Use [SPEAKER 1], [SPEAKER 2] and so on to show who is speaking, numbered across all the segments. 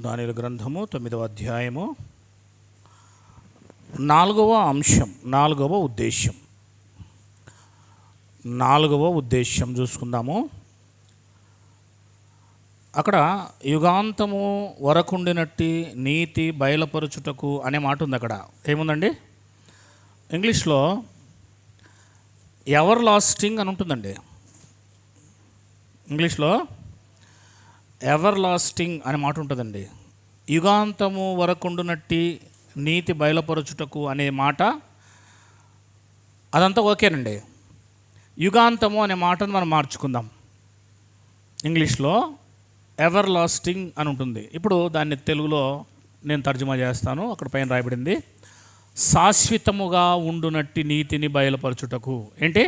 [SPEAKER 1] దానియేలు గ్రంథము 9వ అధ్యాయము 4వ అంశం, 4వ ఉద్దేశం. 4వ ఉద్దేశం చూసుకుందాము. అక్కడ యుగాంతము వరకుండినట్టి నీతి బయలుపరచుటకు అనే మాట ఉంది. అక్కడ ఏముందండి? ఇంగ్లీష్లో ఎవర్ లాస్టింగ్ అని ఉంటుందండి. ఇంగ్లీష్లో ఎవర్ లాస్టింగ్ అనే మాట ఉంటుందండి. యుగాంతము వరకుండునట్టి నీతి బయలుపరచుటకు అనే మాట అదంతా ఓకేనండి. యుగాంతము అనే మాటను మనం మార్చుకుందాం. ఇంగ్లీష్లో ఎవర్ లాస్టింగ్ అని ఉంటుంది. ఇప్పుడు దాన్ని తెలుగులో నేను తర్జుమా చేస్తాను. అక్కడ పైన రాయబడింది శాశ్వతముగా ఉండునట్టి నీతిని బయలుపరచుటకు. ఏంటి?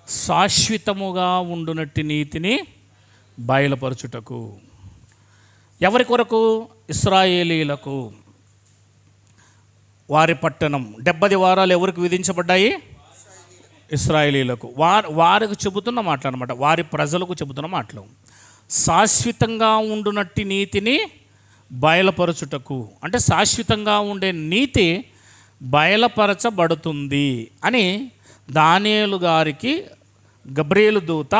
[SPEAKER 1] శాశ్వతముగా ఉండునట్టి నీతిని బయలుపరచుటకు. ఎవరి కొరకు? ఇశ్రాయేలీలకు. వారి పట్టణం 70 వారాలు ఎవరికి విధించబడ్డాయి? ఇశ్రాయేలీలకు. వారికి చెబుతున్న మాటలు అనమాట, వారి ప్రజలకు చెబుతున్న మాటలు. శాశ్వతంగా ఉండునట్టి నీతిని బయలుపరచుటకు అంటే శాశ్వతంగా ఉండే నీతి బయలుపరచబడుతుంది అని దానియేలు గారికి గబ్రియేలు దూత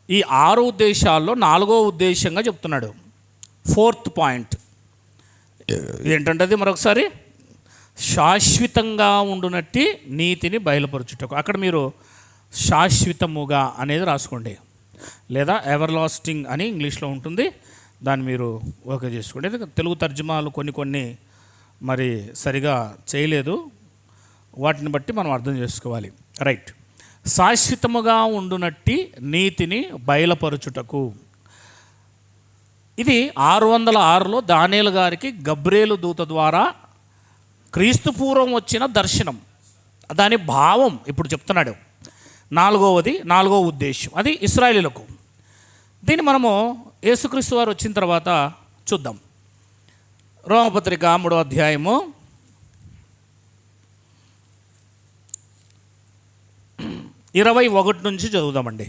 [SPEAKER 1] ఈ 6 ఉద్దేశాల్లో 4వ ఉద్దేశంగా చెప్తున్నాడు. 4th పాయింట్ ఏంటంటే అది మరొకసారి శాశ్వతంగా ఉండునట్టి నీతిని బయలుపరచుటకు. అక్కడ మీరు శాశ్వతముగా అనేది రాసుకోండి, లేదా ఎవర్ లాస్టింగ్ అని ఇంగ్లీష్లో ఉంటుంది. దాన్ని మీరు ఓకే చేసుకోండి. తెలుగు తర్జుమాలు కొన్ని మరి సరిగా చేయలేదు, వాటిని బట్టి మనం అర్థం చేసుకోవాలి. రైట్. శాశ్వతముగా ఉండునట్టి నీతిని బయలుపరచుటకు. ఇది 606లో దానియేలు గారికి గబ్రియేలు దూత ద్వారా క్రీస్తు పూర్వం వచ్చిన దర్శనం. దాని భావం ఇప్పుడు చెప్తున్నాడు. 4వ ఉద్దేశం అది ఇశ్రాయేలీయులకు. దీన్ని మనము యేసుక్రీస్తు వారు వచ్చిన తర్వాత చూద్దాం. రోమపత్రిక 3వ అధ్యాయము 21 నుంచి చదువుదామండి.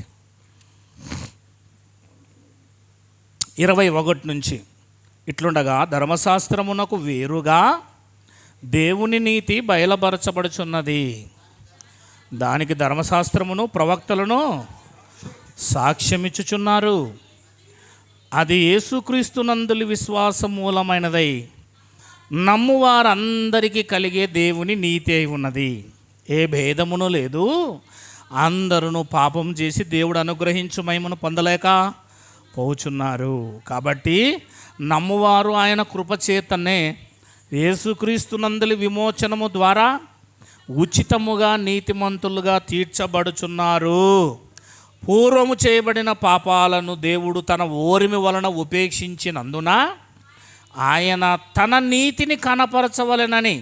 [SPEAKER 1] 21 నుంచి. ఇట్లుండగా ధర్మశాస్త్రమునకు వేరుగా దేవుని నీతి బయలుపరచబడుచున్నది. దానికి ధర్మశాస్త్రమును ప్రవక్తలను సాక్ష్యమిచ్చుచున్నారు. అది యేసుక్రీస్తునందులి విశ్వాసం మూలమైనదై నమ్మువారందరికీ కలిగే దేవుని నీతి అయి ఉన్నది. ఏ భేదమును లేదు. అందరూ పాపం చేసి దేవుడు అనుగ్రహించు మహిమను పొందలేక పోచున్నారు. కాబట్టి నమ్మువారు ఆయన కృపచేతనే యేసుక్రీస్తునందలి విమోచనము ద్వారా ఉచితముగా నీతిమంతులుగా తీర్చబడుచున్నారు. పూర్వము చేయబడిన పాపాలను దేవుడు తన ఓరిమి వలన ఉపేక్షించినందున ఆయన తన నీతిని కనపరచవలెనని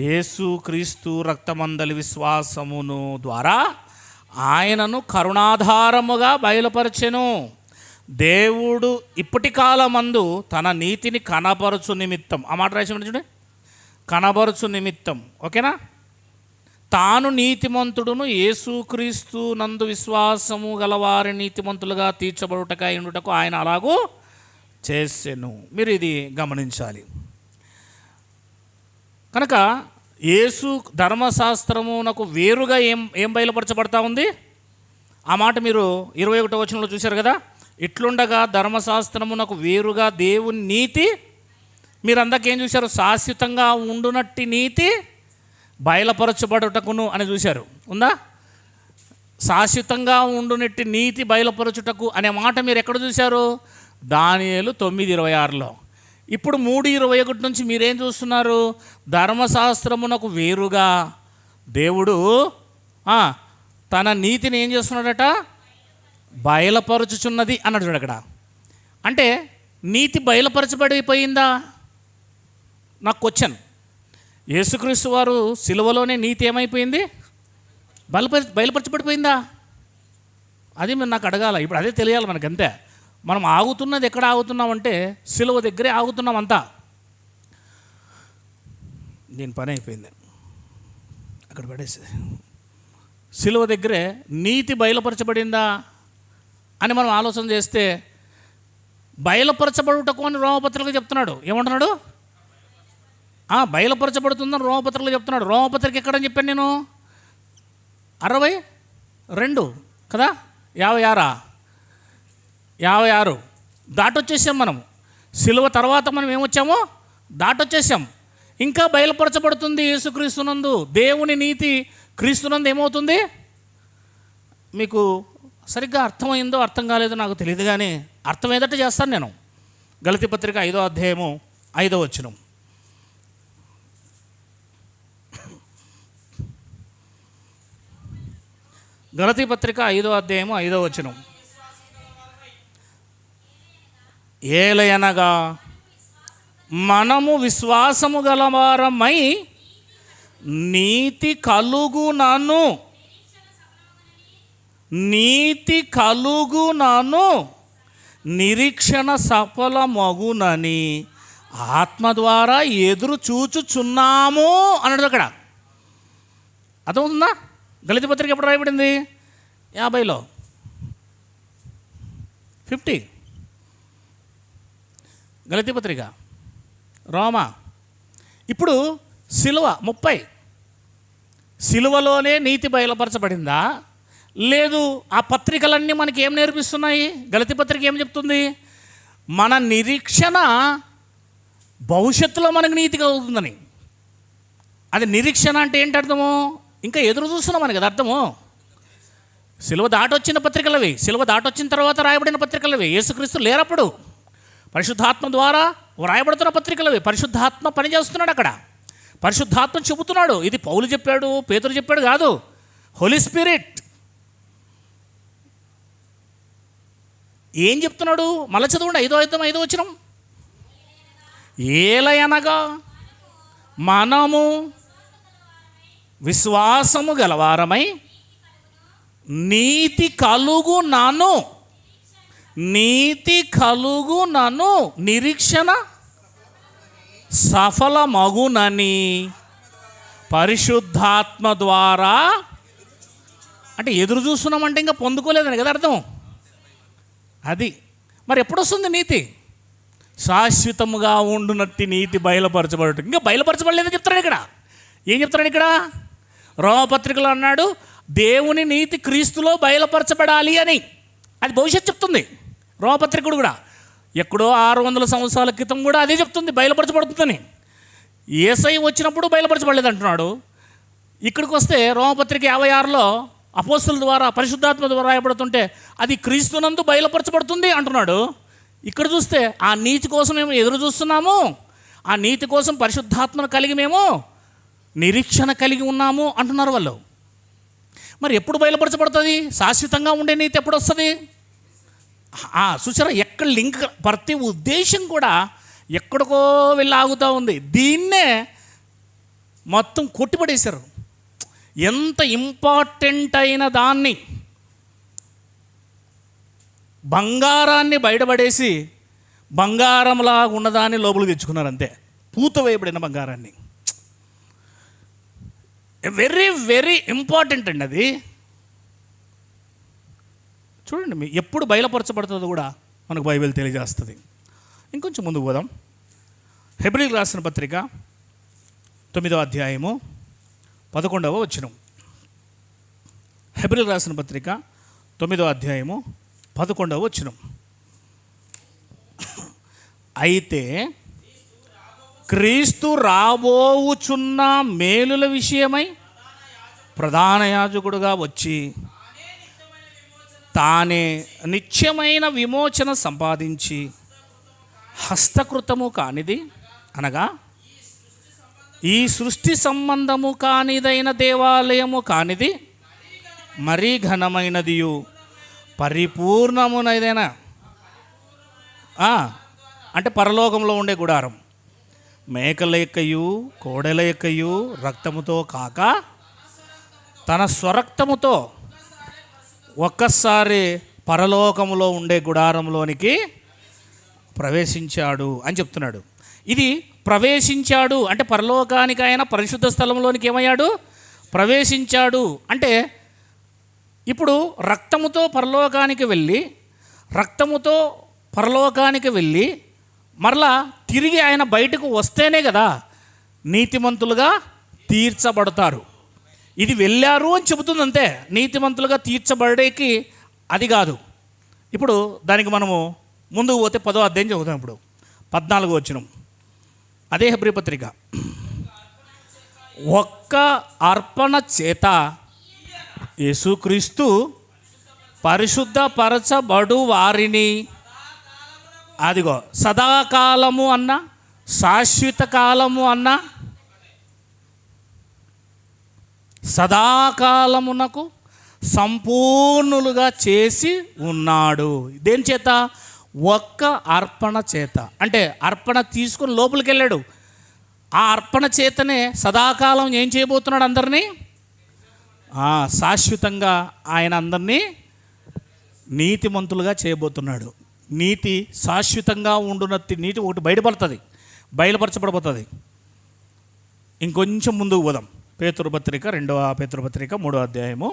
[SPEAKER 1] యేసుక్రీస్తు రక్తమందలి విశ్వాసమును ద్వారా ఆయనను కరుణాధారముగా బయలుపరచెను. దేవుడు ఇప్పటి కాలమందు తన నీతిని కనపరచు నిమిత్తం, ఆ మాట రాసి చూడండి, కనపరచు నిమిత్తం. ఓకేనా? తాను నీతిమంతుడును యేసుక్రీస్తు నందు విశ్వాసము గలవారి నీతిమంతులుగా తీర్చబడుటకై ఉండుటకు ఆయన అలాగూ చేసెను. మీరు ఇది గమనించాలి. కనుక యేసు ధర్మశాస్త్రమునకు వేరుగా ఏం బయలుపరచబడతా ఉంది? ఆ మాట మీరు 21వ వచనంలో చూశారు కదా. ఇట్లుండగా ధర్మశాస్త్రమునకు వేరుగా దేవుని నీతి, మీరు అందకేం చూశారు? శాశ్వతంగా ఉండునట్టి నీతి బయలుపరచబడుటకును అని చూశారు. ఉందా? శాశ్వతంగా ఉండునట్టి నీతి బయలుపరచుటకు అనే మాట మీరు ఎక్కడ చూశారు? దానియేలు 9:26లో. ఇప్పుడు 3:21 నుంచి మీరేం చూస్తున్నారు? ధర్మశాస్త్రమునకు వేరుగా దేవుడు తన నీతిని ఏం చేస్తున్నాడట? బయలుపరచుచున్నది అన్నాడు చూడు అక్కడ. అంటే నీతి బయలుపరచబడిపోయిందా? నాకు క్వశ్చన్. యేసుక్రీస్తు వారు సిలువలోనే నీతి ఏమైపోయింది? బయలుపరచబడిపోయిందా? అది మీరు నాకు అడగాల. ఇప్పుడు అదే తెలియాలి మనకంతే. మనం ఆగుతున్నది ఎక్కడ ఆగుతున్నామంటే సిలువ దగ్గరే ఆగుతున్నాం అంతా. దీని పని అయిపోయింది, అక్కడ పడేసి. సిలువ దగ్గరే నీతి బయలుపరచబడిందా అని మనం ఆలోచన చేస్తే బయలుపరచబడుటకు అని రోమపత్రికలో చెప్తున్నాడు. ఏమంటున్నాడు? బయలుపరచబడుతుందని రోమపత్రికలో చెప్తున్నాడు. రోమపత్రిక ఎక్కడని చెప్పాను నేను? 62 కదా, 56 దాటొచ్చేసాం మనం. సిలువ తర్వాత మనం ఏమొచ్చామో దాటొచ్చేసాం. ఇంకా బయలుపరచబడుతుంది యేసుక్రీస్తునందు. దేవుని నీతి క్రీస్తునందు ఏమవుతుంది? మీకు సరిగ్గా అర్థమైందో అర్థం కాలేదో నాకు తెలియదు, కానీ అర్థమయ్యేటట్టు చేస్తాను నేను. గలతీ పత్రిక 5వ అధ్యాయము 5వ వచనం. గలతీ పత్రిక 5వ అధ్యాయము 5వ వచనం. ఏలయనగా మనము విశ్వాసము గలవారమై నీతి కలుగునను నిరీక్షణ సఫలమగునని ఆత్మ ద్వారా ఎదురు చూచుచున్నాము అన్నాడు. అక్కడ అర్థమవుతుందా? గలతీ పత్రిక ఎప్పుడు రాయబడింది? 50లో 50. గలతీ పత్రిక, రోమా. ఇప్పుడు సిలువ 30. సిలువలోనే నీతి బయలుపరచబడిందా? లేదు. ఆ పత్రికలన్నీ మనకి ఏం నేర్పిస్తున్నాయి? గలతీ పత్రిక ఏం చెప్తుంది? మన నిరీక్షణ భవిష్యత్తులో మనకు నీతి కలుగుతుందని. అది నిరీక్షణ అంటే ఏంటి అర్థము? ఇంకా ఎదురు చూస్తున్నామని కదా అర్థము. సిలువ దాటొచ్చిన పత్రికలవి, సిలువ దాటొచ్చిన తర్వాత రాయబడిన పత్రికలవి. యేసుక్రీస్తు లేరప్పుడు పరిశుద్ధాత్మ ద్వారా వ్రాయబడుతున్న పత్రికలవి. పరిశుద్ధాత్మ పనిచేస్తున్నాడు అక్కడ. పరిశుద్ధాత్మ చెబుతున్నాడు. ఇది పౌలు చెప్పాడు, పేతురు చెప్పాడు కాదు, హోలీ స్పిరిట్. ఏం చెప్తున్నాడు? మళ్ళీ చదవండి, 5వ వచనం. ఏలయనగా మనము విశ్వాసము గలవారమై నీతి కలుగునను నిరీక్షణ సఫలమగునని పరిశుద్ధాత్మ ద్వారా. అంటే ఎదురు చూస్తున్నామంటే ఇంకా పొందుకోలేదని కదా అర్థం. అది మరి ఎప్పుడు వస్తుంది నీతి? శాశ్వతముగా ఉండునట్టి నీతి బయలుపరచబడటం. ఇంకా బయలుపరచబడలేదని చెప్తున్నాడు ఇక్కడ. ఏం చెప్తున్నాడు ఇక్కడ? రోమపత్రికలో అన్నాడు దేవుని నీతి క్రీస్తులో బయలుపరచబడాలి అని. అది భవిష్యత్తు చెప్తుంది. రోమపత్రికుడు కూడా ఎక్కడో 600 సంవత్సరాల క్రితం కూడా అదే చెప్తుంది, బయలుపరచబడుతుందని. యేసయ్య వచ్చినప్పుడు బయలుపరచబడలేదు అంటున్నాడు. ఇక్కడికి వస్తే రోమపత్రిక 56లో అపోస్తలుల ద్వారా పరిశుద్ధాత్మ ద్వారా రాయబడుతుంటే అది క్రీస్తునందు బయలుపరచబడుతుంది అంటున్నాడు. ఇక్కడ చూస్తే ఆ నీతి కోసం మేము ఎదురు చూస్తున్నాము, ఆ నీతి కోసం పరిశుద్ధాత్మను కలిగి మేము నిరీక్షణ కలిగి ఉన్నాము అంటున్నారు వాళ్ళు. మరి ఎప్పుడు బయలుపరచబడుతుంది? శాశ్వతంగా ఉండే నీతి ఎప్పుడు వస్తుంది? చూసారా, ఎక్కడ లింక్, ప్రతి ఉద్దేశం కూడా ఎక్కడికో వెళ్ళి ఆగుతూ ఉంది. దీన్నే మొత్తం కొట్టిపడేశారు. ఎంత ఇంపార్టెంట్ అయిన దాన్ని, బంగారాన్ని బయటపడేసి బంగారంలా ఉన్నదాన్ని లోపలికి తెచ్చుకున్నారు అంతే. పూత వేయబడిన బంగారాన్ని. వెరీ వెరీ ఇంపార్టెంట్ అండి అది. చూడండి, మీ ఎప్పుడు బయలుపరచబడుతుందో కూడా మనకు బైబిల్ తెలియజేస్తుంది. ఇంకొంచెం ముందుకు పోదాం. హెబ్రీయులకు రాసిన పత్రిక 9వ అధ్యాయము 11వ వచనం. హెబ్రీయులకు రాసిన పత్రిక 9వ అధ్యాయము 11వ వచనం. అయితే క్రీస్తు రాబోవుచున్న మేలుల విషయమై ప్రధాన యాజకుడుగా వచ్చి తానే నిత్యమైన విమోచన సంపాదించి హస్తకృతము కానిది, అనగా ఈ సృష్టి సంబంధము కానిదైన దేవాలయము కానిది, మరీ ఘనమైనదియు పరిపూర్ణమునైదైనా అంటే పరలోకంలో ఉండే గుడారం, మేకల యొక్కయు కోడెల యొక్కయు రక్తముతో కాక తన స్వరక్తముతో ఒక్కసారి పరలోకములో ఉండే గుడారంలోనికి ప్రవేశించాడు అని చెప్తున్నాడు. ఇది ప్రవేశించాడు అంటే పరలోకానికి ఆయన పరిశుద్ధ స్థలంలోనికి ఏమయ్యాడు? ప్రవేశించాడు. అంటే ఇప్పుడు రక్తముతో పరలోకానికి వెళ్ళి రక్తముతో పరలోకానికి వెళ్ళి మరలా తిరిగి ఆయన బయటకు వస్తేనే కదా నీతిమంతులుగా తీర్చబడతారు. ఇది వెళ్ళారు అని చెబుతుంది అంతే, నీతిమంతులుగా తీర్చబడేకి అది కాదు. ఇప్పుడు దానికి మనము ముందుకు పోతే 10వ అధ్యాయం చదువుతాం. ఇప్పుడు 14వ వచనం అదే హెబ్రీ పత్రిక. ఒక్క అర్పణ చేత యేసుక్రీస్తు పరిశుద్ధపరచబడు వారిని, అదిగో సదాకాలము అన్న శాశ్వత కాలము అన్న సదాకాలమునకు సంపూర్ణులుగా చేసి ఉన్నాడు. దేని చేత? ఒక్క అర్పణ చేత. అంటే అర్పణ తీసుకుని లోపలికి వెళ్ళాడు. ఆ అర్పణ చేతనే సదాకాలం ఏం చేయబోతున్నాడు? అందరినీ శాశ్వతంగా ఆయన అందరినీ నీతిమంతులుగా చేయబోతున్నాడు. నీతి శాశ్వతంగా ఉండునట్టి నీతి ఒకటి బయలుపరచబడబోతుంది. ఇంకొంచెం ముందుకు పోదాం. పేతురు పత్రిక 2వ పేతురు పత్రిక 3వ అధ్యాయము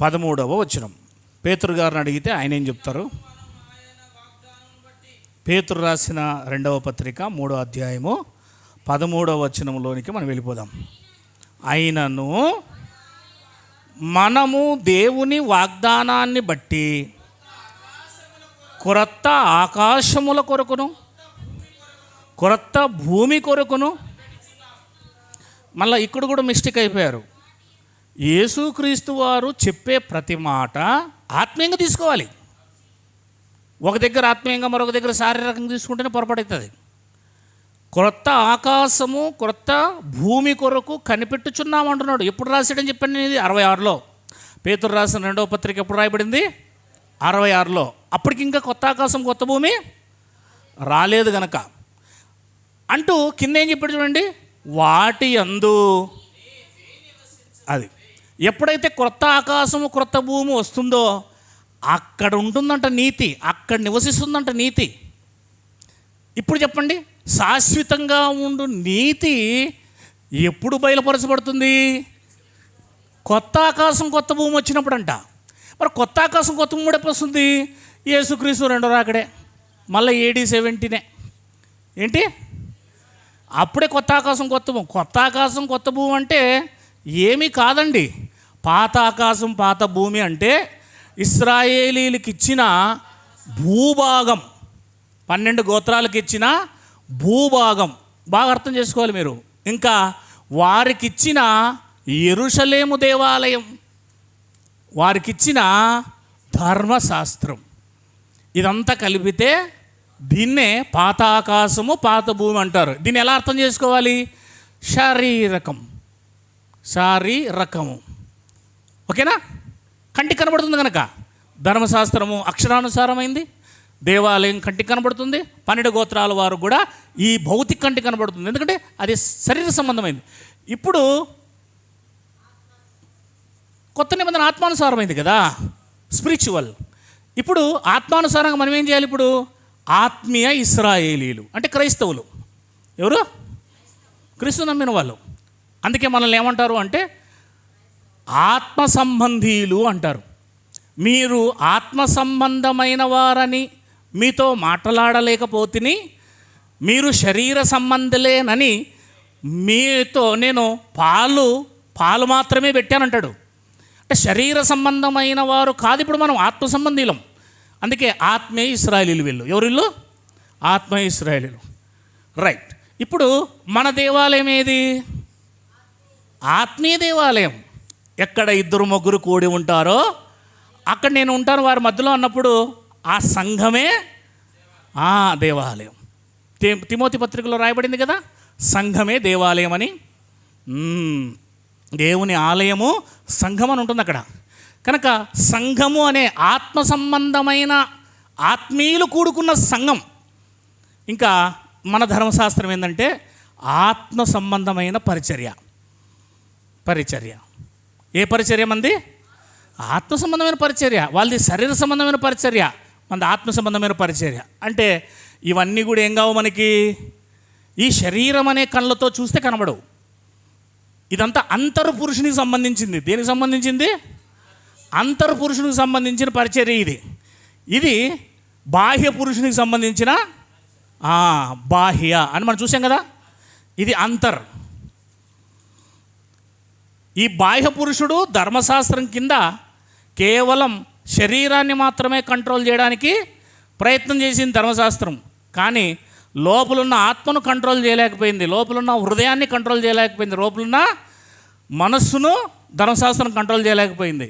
[SPEAKER 1] 13వ వచనం. పేతురు గారిని అడిగితే ఆయన ఏం చెప్తారు? పేతురు రాసిన 2వ పత్రిక 3వ అధ్యాయము 13వ వచనంలోనికి మనం వెళ్ళిపోదాం. అయినను మనము దేవుని వాగ్దానాన్ని బట్టి క్రొత్త ఆకాశముల కొరకును క్రొత్త భూమి కొరకును, మళ్ళీ ఇక్కడ కూడా మిస్టేక్ అయిపోయారు. యేసుక్రీస్తు వారు చెప్పే ప్రతి మాట ఆత్మీయంగా తీసుకోవాలి. ఒక దగ్గర ఆత్మీయంగా మరొక దగ్గర శారీరకంగా తీసుకుంటేనే పొరపాటవుతుంది. క్రొత్త ఆకాశము క్రొత్త భూమి కొరకు కనిపెట్టుచున్నామంటున్నాడు. ఎప్పుడు రాశాడని చెప్పాను నేను? ఇది 66లో. పేతురు రాసిన 2వ పత్రిక ఎప్పుడు రాయబడింది? 66లో. అప్పటికి ఇంకా కొత్త ఆకాశం కొత్త భూమి రాలేదు గనక అంటూ కింద ఏం చెప్పాడు చూడండి, వాటి యందు. అది ఎప్పుడైతే క్రొత్త ఆకాశము క్రొత్త భూమి వస్తుందో అక్కడ ఉంటుందంట నీతి, అక్కడ నివసిస్తుందంట నీతి. ఇప్పుడు చెప్పండి, శాశ్వతంగా ఉండు నీతి ఎప్పుడు బయలుపరచబడుతుంది? కొత్త ఆకాశం కొత్త భూమి వచ్చినప్పుడు అంట. మరి కొత్త ఆకాశం కొత్త భూమి ఎప్పుడు వస్తుంది? యేసుక్రీస్తు 2వ రాకడే, మళ్ళీ AD 70 ఏంటి? అప్పుడే కొత్త ఆకాశం కొత్త భూమి. కొత్త ఆకాశం కొత్త భూమి అంటే ఏమీ కాదండి. పాత ఆకాశం పాత భూమి అంటే ఇశ్రాయేలీలకు ఇచ్చిన భూభాగం, 12 గోత్రాలకు ఇచ్చిన భూభాగం. బాగా అర్థం చేసుకోవాలి మీరు. ఇంకా వారికిచ్చిన యెరూషలేము దేవాలయం, వారికిచ్చిన ధర్మశాస్త్రం, ఇదంతా కలిపితే దీన్నే పాత ఆకాశము పాత భూమి అంటారు. దీన్ని ఎలా అర్థం చేసుకోవాలి? శారీరకము. ఓకేనా? కంటికి కనబడుతుంది కనుక ధర్మశాస్త్రము అక్షరానుసారమైంది, దేవాలయం కంటికి కనబడుతుంది, 12 గోత్రాల వారు కూడా ఈ భౌతిక కంటికి కనబడుతుంది, ఎందుకంటే అది శరీర సంబంధమైంది. ఇప్పుడు కొత్త నిబంధన ఆత్మానుసారమైంది కదా, స్పిరిచువల్. ఇప్పుడు ఆత్మానుసారంగా మనం ఏం చేయాలి? ఇప్పుడు ఆత్మీయ ఇశ్రాయేలీలు అంటే క్రైస్తవులు. ఎవరు? క్రీస్తు నమ్మిన వాళ్ళు. అందుకే మనల్ని ఏమంటారు అంటే ఆత్మ సంబంధీయులు అంటారు. మీరు ఆత్మ సంబంధమైన వారని మీతో మాట్లాడలేకపోతిని, మీరు శరీర సంబంధులేనని మీతో నేను పాలు మాత్రమే పెట్టానంటాడు. అంటే శరీర సంబంధమైన వారు కాదు, ఇప్పుడు మనం ఆత్మ సంబంధీలం. అందుకే ఆత్మీయ ఇశ్రాయేలీలు వీళ్ళు. ఎవరిల్లు? ఆత్మీయ ఇశ్రాయేలీలు. రైట్. ఇప్పుడు మన దేవాలయం ఏది? ఆత్మీయ దేవాలయం. ఎక్కడ 2-3 కూడి ఉంటారో అక్కడ నేను ఉంటాను వారి మధ్యలో అన్నప్పుడు ఆ సంఘమే ఆ దేవాలయం. తిమోతి పత్రికలో రాయబడింది కదా, సంఘమే దేవాలయం అని. దేవుని ఆలయము సంఘం అని ఉంటుంది అక్కడ. కనుక సంఘము అనే ఆత్మ సంబంధమైన ఆత్మీయులు కూడుకున్న సంఘం. ఇంకా మన ధర్మశాస్త్రం ఏంటంటే ఆత్మ సంబంధమైన పరిచర్య. ఏ పరిచర్య మంది? ఆత్మ సంబంధమైన పరిచర్య. వాళ్ళది శరీర సంబంధమైన పరిచర్య, మనది ఆత్మ సంబంధమైన పరిచర్య. అంటే ఇవన్నీ కూడా ఏం కావు మనకి? ఈ శరీరం అనే కళ్ళతో చూస్తే కనబడవు. ఇదంతా ఇది బాహ్య పురుషునికి సంబంధించిన బాహ్య అని మనం చూసాం కదా. ఇది అంతర్. ఈ బాహ్య పురుషుడు ధర్మశాస్త్రం కింద కేవలం శరీరాన్ని మాత్రమే కంట్రోల్ చేయడానికి ప్రయత్నం చేసింది ధర్మశాస్త్రం. కానీ లోపలున్న ఆత్మను కంట్రోల్ చేయలేకపోయింది, లోపలున్న హృదయాన్ని కంట్రోల్ చేయలేకపోయింది, లోపలున్న మనస్సును ధర్మశాస్త్రం కంట్రోల్ చేయలేకపోయింది.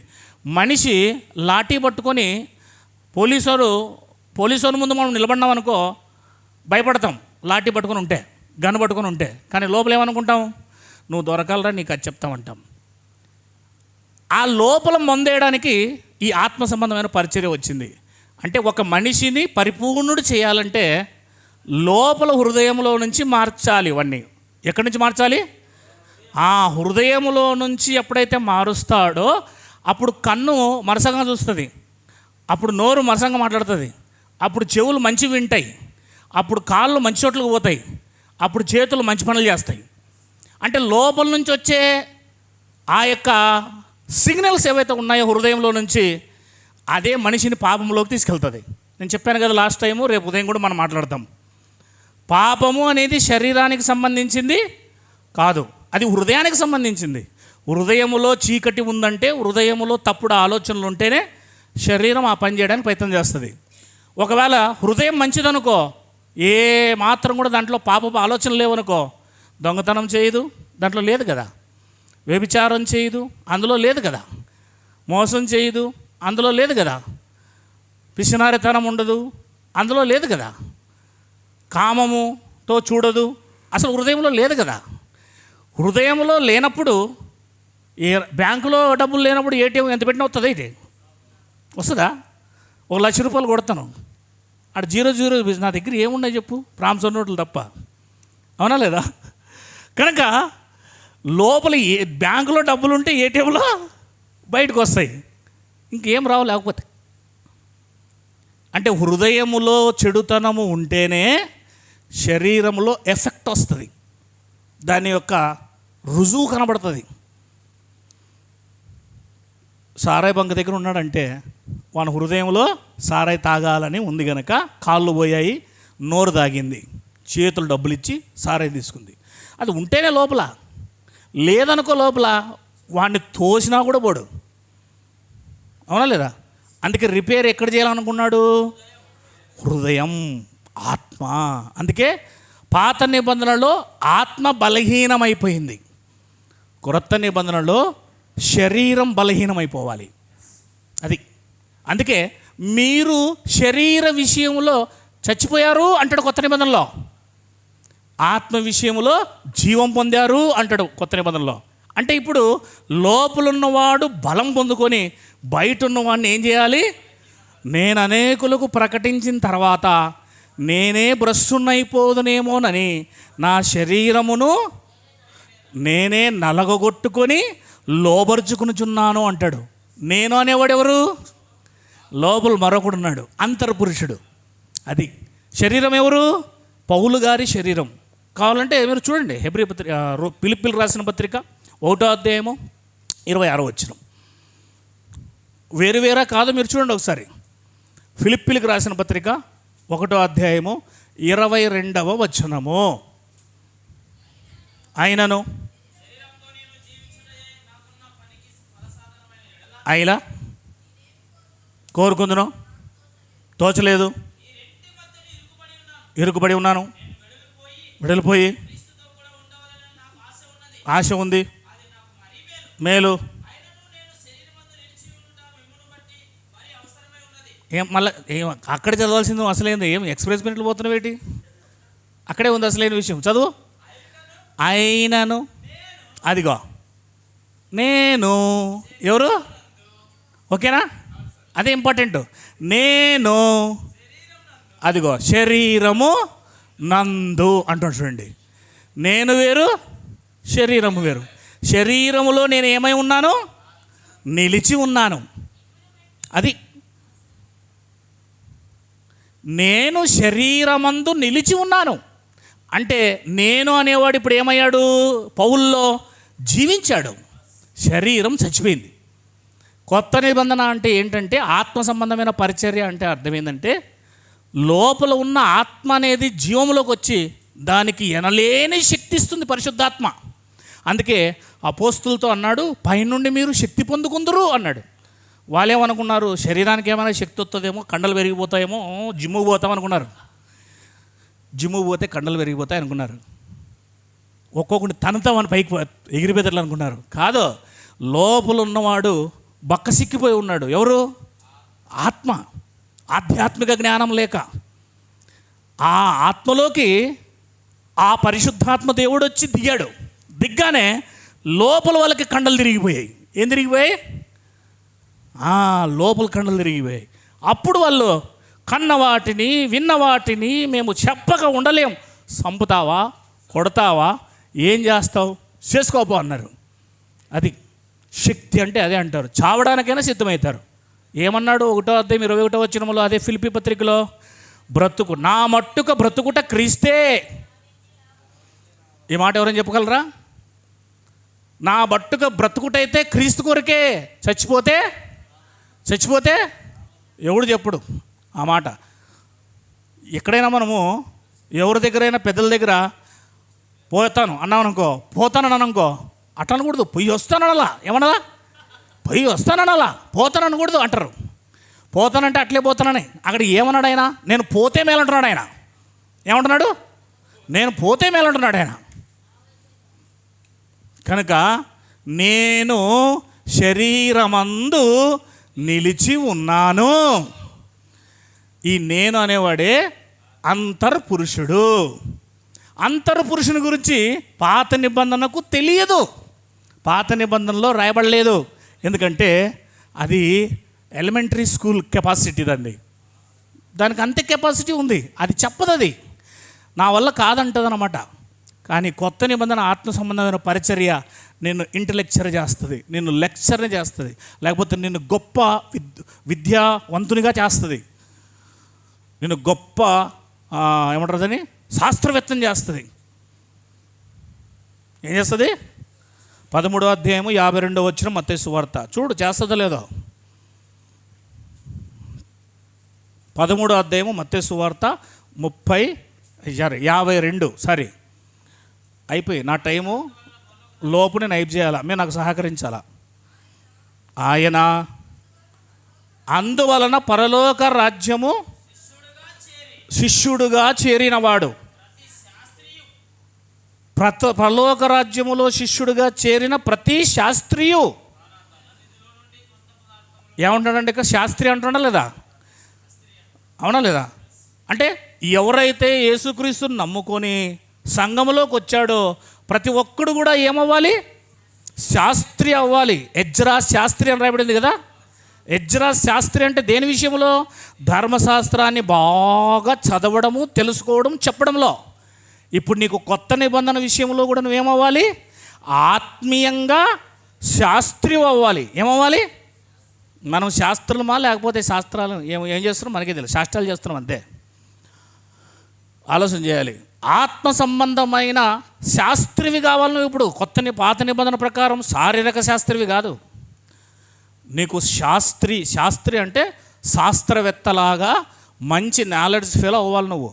[SPEAKER 1] మనిషి లాఠీ పట్టుకొని పోలీసు ముందు మనం నిలబడినాం అనుకో భయపడతాం, లాఠీ పట్టుకొని ఉంటే, గన్ను పట్టుకొని ఉంటే. కానీ లోపల ఏమనుకుంటాం, నువ్వు దొరకాలరా నీకు అది చెప్తామంటాం. ఆ లోపల మొందేయడానికి ఈ ఆత్మ సంబంధమైన పరిచర్య వచ్చింది. అంటే ఒక మనిషిని పరిపూర్ణుడు చేయాలంటే లోపల హృదయంలో నుంచి మార్చాలి. ఇవన్నీ ఎక్కడి నుంచి మార్చాలి? ఆ హృదయంలో నుంచి ఎప్పుడైతే మారుస్తాడో అప్పుడు కన్ను మరసంగా చూస్తుంది, అప్పుడు నోరు మరసంగా మాట్లాడుతుంది, అప్పుడు చెవులు మంచి వింటాయి, అప్పుడు కాళ్ళు మంచి చోట్లకు పోతాయి, అప్పుడు చేతులు మంచి పనులు చేస్తాయి. అంటే లోపల నుంచి వచ్చే ఆ యొక్క సిగ్నల్స్ ఏవైతే ఉన్నాయో హృదయంలో నుంచి, అదే మనిషిని పాపంలోకి తీసుకెళ్తుంది. నేను చెప్పాను కదా లాస్ట్ టైము, రేపు ఉదయం కూడా మనం మాట్లాడతాం. పాపము అనేది శరీరానికి సంబంధించింది కాదు, అది హృదయానికి సంబంధించింది. హృదయములో చీకటి ఉందంటే, హృదయములో తప్పుడు ఆలోచనలు ఉంటేనే శరీరం ఆ పని చేయడానికి ప్రయత్నం చేస్తుంది. ఒకవేళ హృదయం మంచిదనుకో, ఏ మాత్రం కూడా దాంట్లో పాపపు ఆలోచనలు లేవనుకో, దొంగతనం చేయదు, దాంట్లో లేదు కదా. వ్యభిచారం చేయదు, అందులో లేదు కదా. మోసం చేయదు, అందులో లేదు కదా. పిసినారితనం ఉండదు, అందులో లేదు కదా. కామముతో చూడదు, అసలు హృదయంలో లేదు కదా. హృదయంలో లేనప్పుడు బ్యాంకులో డబ్బులు లేనప్పుడు ఏటీఎం ఎంత పెట్టినా వస్తుందా? ఇది వస్తుందా? 1,00,000 రూపాయలు కొడతాను, అటు 0 నా దగ్గర ఏమున్నాయి చెప్పు, ప్రాంసర్ నోట్లు తప్ప. అవునా లేదా? కనుక లోపల బ్యాంకులో డబ్బులు ఉంటే ఏటీఎంలో బయటకు వస్తాయి, ఇంకేం రావు లేకపోతే. అంటే హృదయములో చెడుతనము ఉంటేనే శరీరంలో ఎఫెక్ట్ వస్తుంది, దాని యొక్క రుజువు కనబడుతుంది. సారాయి బంక దగ్గర ఉన్నాడంటే వాని హృదయంలో సారాయి తాగాలని ఉంది కనుక కాళ్ళు పోయాయి, నోరు తాగింది, చేతులు డబ్బులు ఇచ్చి సారాయి తీసుకుంది. అది ఉంటేనే లోపల, లేదనుకో లోపల వాడిని తోసినా కూడా పోడు. అవునా లేదా? అందుకే రిపేర్ ఎక్కడ చేయాలనుకున్నాడు? హృదయం, ఆత్మ. అందుకే పాత నిబంధనలో ఆత్మ బలహీనమైపోయింది, క్రొత్త నిబంధనలో శరీరం బలహీనమైపోవాలి. అది అందుకే మీరు శరీర విషయంలో చచ్చిపోయారు అంటాడు కొత్త నిబంధనలో, ఆత్మ విషయంలో జీవం పొందారు అంటాడు కొత్త నిబంధనలో. అంటే ఇప్పుడు లోపలున్నవాడు బలం పొందుకొని బయట ఉన్నవాడిని ఏం చేయాలి? నేను అనేకులకు ప్రకటించిన తర్వాత నేనే భ్రష్టునైపోదునేమోనని నా శరీరమును నేనే నలగొట్టుకొని లోబరుచుకునిచున్నాను అంటాడు. నేను అనేవాడు ఎవరు? లోపల మరొకడున్నాడు, అంతర్పురుషుడు. అది శరీరం ఎవరు? పౌలు గారి శరీరం. కావాలంటే మీరు చూడండి, ఫిలిప్పీలకు రాసిన పత్రిక 1వ అధ్యాయము 26వ వచనం. వేరువేరా కాదు, మీరు చూడండి ఒకసారి. ఫిలిప్పీలకు రాసిన పత్రిక 1వ అధ్యాయము 22వ వచనము. ఆయనను అయిలా కోరుకుందును, తోచలేదు, ఇరుకుబడి ఉన్నాను, వెడలిపోయి ఆశ ఉంది, మేలు. మళ్ళీ అక్కడ చదవాల్సింది అసలేంది? ఏం ఎక్స్ప్రెస్ మినిట్లు పోతున్నావు ఏంటి? అక్కడే ఉంది అసలైన విషయం, చదువు. అయినను, అదిగో నేను, ఎవరు? ఓకేనా? అదే ఇంపార్టెంట్. నేను, అదిగో శరీరము నందు అంటాడు. చూడండి, నేను వేరు, శరీరము వేరు. శరీరములో నేను ఏమై ఉన్నాను? నిలిచి ఉన్నాను. అది నేను శరీరమందు నిలిచి ఉన్నాను అంటే, నేను అనేవాడు ఇప్పుడు ఏమయ్యాడు? పౌల్లో జీవించాడు, శరీరం చచ్చిపోయింది. కొత్త నిబంధన అంటే ఏంటంటే ఆత్మ సంబంధమైన పరిచర్య అంటే అర్థం ఏంటంటే లోపల ఉన్న ఆత్మ అనేది జీవంలోకి వచ్చి దానికి ఎనలేని శక్తి ఇస్తుంది పరిశుద్ధాత్మ. అందుకే అపోస్తులతో అన్నాడు, పైనుండి మీరు శక్తి పొందుకుందరు అన్నాడు. వాళ్ళేమనుకున్నారు, శరీరానికి ఏమైనా శక్తి వస్తుందేమో, కండలు పెరిగిపోతాయేమో, జిమ్ముకు పోతాం అనుకున్నారు. జిమ్ముకు పోతే కండలు పెరిగిపోతాయి అనుకున్నారు. ఒక్కొక్కటి తనతమని పైకి ఎగిరిపోతారు అనుకున్నారు. కాదు, లోపల ఉన్నవాడు బక్కసిక్కిపోయి ఉన్నాడు. ఎవరు? ఆత్మ. ఆధ్యాత్మిక జ్ఞానం లేక ఆ ఆత్మలోకి ఆ పరిశుద్ధాత్మ దేవుడు వచ్చి దిగాడు. దిగ్గానే లోపల వాళ్ళకి కండలు తిరిగిపోయాయి. ఏం తిరిగిపోయాయి? లోపల కండలు తిరిగిపోయాయి. అప్పుడు వాళ్ళు కన్న వాటిని విన్న వాటిని మేము చెప్పక ఉండలేం, చంపుతావా, కొడతావా, ఏం చేస్తావు, చేసుకోపో అన్నారు. అది శక్తి అంటే అదే అంటారు. చావడానికైనా సిద్ధమవుతారు. ఏమన్నాడు 1వ అధ్యాయం 21వ వచనంలో, అదే ఫిలిప్పీ పత్రికలో, బ్రతుకు నా మట్టుక బ్రతుకుట క్రీస్తే. ఈ మాట ఎవరైనా చెప్పగలరా? నా మట్టుక బ్రతుకుటైతే క్రీస్తు కొరకే, చచ్చిపోతే ఎవడు చెప్పుడు ఆ మాట. ఎక్కడైనా మనము ఎవరి దగ్గరైనా పెద్దల దగ్గర పోతాను అన్నామనుకో, పోతాననుకో, అట్లా అనకూడదు. పొయ్యి వస్తానలా, ఏమన్నదా? పొయ్యి వస్తానలా, పోతాననకూడదు అంటారు. పోతానంటే అట్లే పోతానని. అక్కడ ఏమన్నాడు ఆయన? నేను పోతే మేలంటున్నాడు ఆయన. ఏమంటున్నాడు? నేను పోతే మేలంటున్నాడు ఆయన. కనుక నేను శరీరమందు నిలిచి ఉన్నాను. ఈ నేను అనేవాడే అంతర్పురుషుడు. అంతర్పురుషుని గురించి పాత నిబంధనకు తెలియదు, పాత నిబంధనలో రాయబడలేదు. ఎందుకంటే అది ఎలిమెంటరీ స్కూల్ కెపాసిటీ, దానికి అంతే కెపాసిటీ ఉంది. అది చెప్పదు, అది నా వల్ల కాదంటుంది అన్నమాట. కానీ కొత్త నిబంధన ఆత్మ సంబంధమైన పరిచర్య నిన్ను ఇంటలెక్చర్ చేస్తుంది, నిన్ను లెక్చర్ని చేస్తుంది, లేకపోతే నిన్ను గొప్ప విద్యావంతునిగా చేస్తుంది, నిన్ను గొప్ప ఏమంటారు అని శాస్త్రవేత్తం చేస్తుంది. ఏం చేస్తుంది? 13వ అధ్యాయము 52వ వచనం మత్తయి సువార్త చూడు, చేస్తుందో లేదో. 13వ అధ్యాయము మత్తయి సువార్త 52 సారీ అయిపోయి నా టైము లోపు నేను అయిపు చేయాలా, మీరు నాకు సహకరించాలా. ఆయన అందువలన పరలోక రాజ్యము శిష్యుడుగా చేరినవాడు, పరలోక రాజ్యములో శిష్యుడిగా చేరిన ప్రతి శాస్త్రియు ఏమంటాడంటే, ఇక శాస్త్రి అంటున్నా లేదా? అవునా లేదా? అంటే ఎవరైతే యేసుక్రీస్తుని నమ్ముకొని సంఘములోకి వచ్చాడో ప్రతి ఒక్కడు కూడా ఏమవ్వాలి? శాస్త్రి అవ్వాలి. ఎజ్రా శాస్త్రి అని రాయబడింది కదా. ఎజ్రా శాస్త్రి అంటే దేని విషయంలో? ధర్మశాస్త్రాన్ని బాగా చదవడము, తెలుసుకోవడం, చెప్పడంలో. ఇప్పుడు నీకు కొత్త నిబంధన విషయంలో కూడా నువ్వేమవ్వాలి? ఆత్మీయంగా శాస్త్రి అవ్వాలి. ఏమవ్వాలి? మనం శాస్త్రమా లేకపోతే శాస్త్రాలు ఏం చేస్తున్నాం మనకే తెలియదు, శాస్త్రాలు చేస్తున్నాం అంతే. ఆలోచన చేయాలి. ఆత్మ సంబంధమైన శాస్త్రివి కావాలి నువ్వు. ఇప్పుడు పాత నిబంధన ప్రకారం శారీరక శాస్త్రివి కాదు, నీకు శాస్త్రి అంటే శాస్త్రవేత్తలాగా మంచి నాలెడ్జ్ ఫెలో అవ్వాలి నువ్వు.